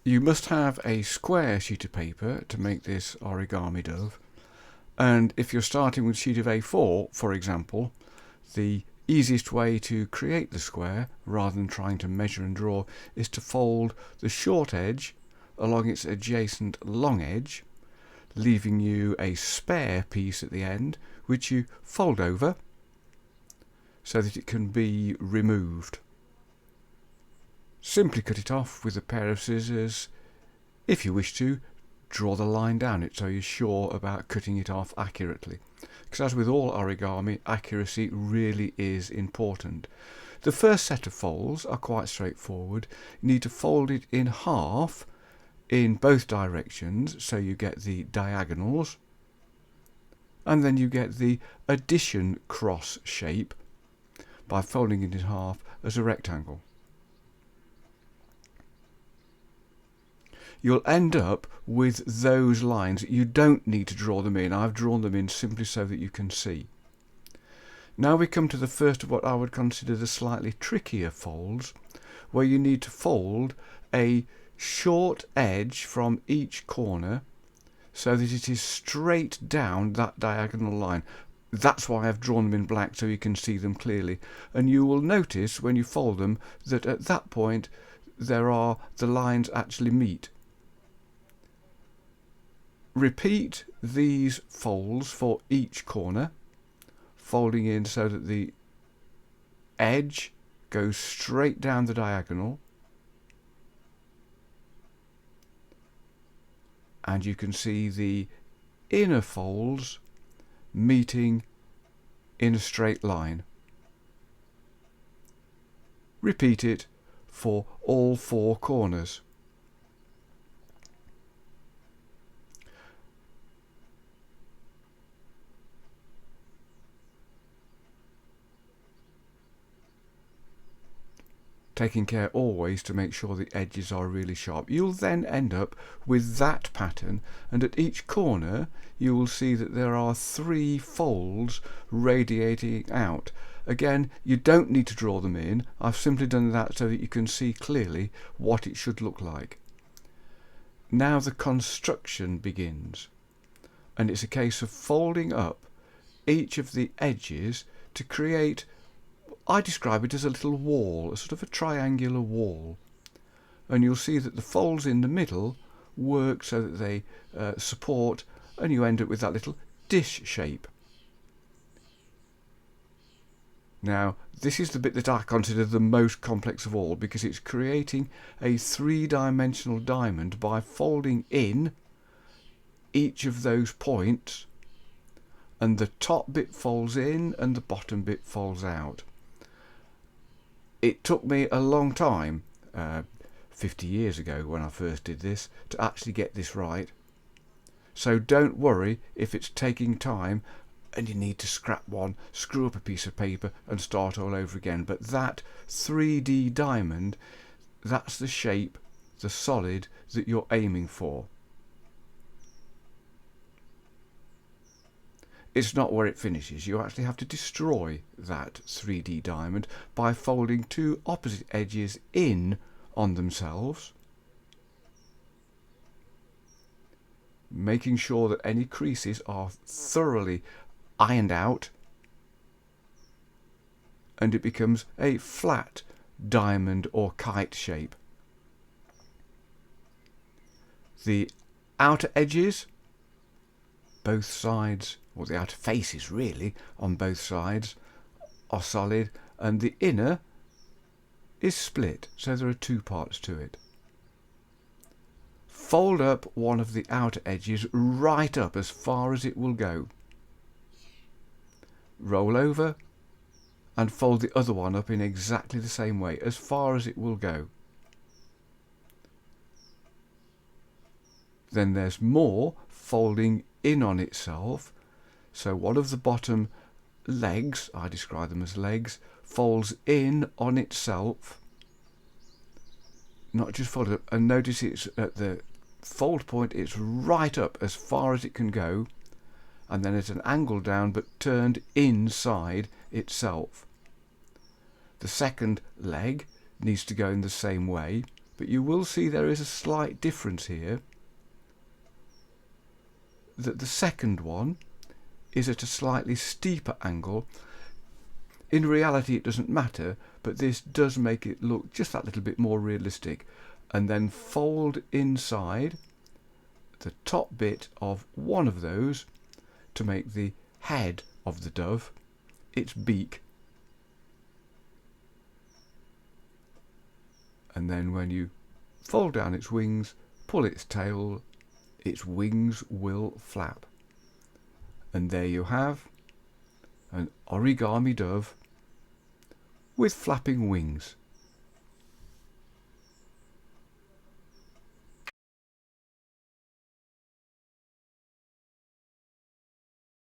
You must have a square sheet of paper to make this Origami Dove, and if you're starting with sheet of A4, for example, the easiest way to create the square, rather than trying to measure and draw, is to fold the short edge along its adjacent long edge, leaving you a spare piece at the end, which you fold over so that it can be removed. Simply cut it off with a pair of scissors. If you wish to, draw the line down it so you're sure about cutting it off accurately. Because as with all origami, accuracy really is important. The first set of folds are quite straightforward. You need to fold it in half in both directions so you get the diagonals, and then you get the addition cross shape by folding it in half as a rectangle. You'll end up with those lines. You don't need to draw them in. I've drawn them in simply so that you can see. Now we come to the first of what I would consider the slightly trickier folds, where you need to fold a short edge from each corner so that it is straight down that diagonal line. That's why I've drawn them in black, so you can see them clearly. And you will notice when you fold them that at that point the lines actually meet. Repeat these folds for each corner, folding in so that the edge goes straight down the diagonal, and you can see the inner folds meeting in a straight line. Repeat it for all four corners. Taking care always to make sure the edges are really sharp. You'll then end up with that pattern, and at each corner you will see that there are 3 folds radiating out. Again, you don't need to draw them in. I've simply done that so that you can see clearly what it should look like. Now the construction begins, and it's a case of folding up each of the edges to create, I describe it as a little wall, a sort of a triangular wall. And you'll see that the folds in the middle work so that they support, and you end up with that little dish shape. Now, this is the bit that I consider the most complex of all, because it's creating a 3-dimensional diamond by folding in each of those points, and the top bit folds in and the bottom bit folds out. It took me a long time, 50 years ago when I first did this, to actually get this right. So don't worry if it's taking time and you need to scrap one, screw up a piece of paper and start all over again. But that 3D diamond, that's the shape, the solid that you're aiming for. It's not where it finishes. You actually have to destroy that 3D diamond by folding 2 opposite edges in on themselves, making sure that any creases are thoroughly ironed out, and it becomes a flat diamond or kite shape. The outer edges, both sides, or the outer faces really, on both sides, are solid, and the inner is split, so there are 2 parts to it. Fold up one of the outer edges right up as far as it will go. Roll over and fold the other one up in exactly the same way, as far as it will go. Then there's more folding in on itself, so one of the bottom legs, I describe them as legs, folds in on itself, not just fold up, and notice it's at the fold point, it's right up as far as it can go, and then at an angle down but turned inside itself. The second leg needs to go in the same way, But you will see there is a slight difference here, that the second one is at a slightly steeper angle. In reality it doesn't matter, but this does make it look just that little bit more realistic. And then fold inside the top bit of one of those to make the head of the dove, its beak. And then when you fold down its wings, pull its tail, its wings will flap. And there you have an origami dove with flapping wings.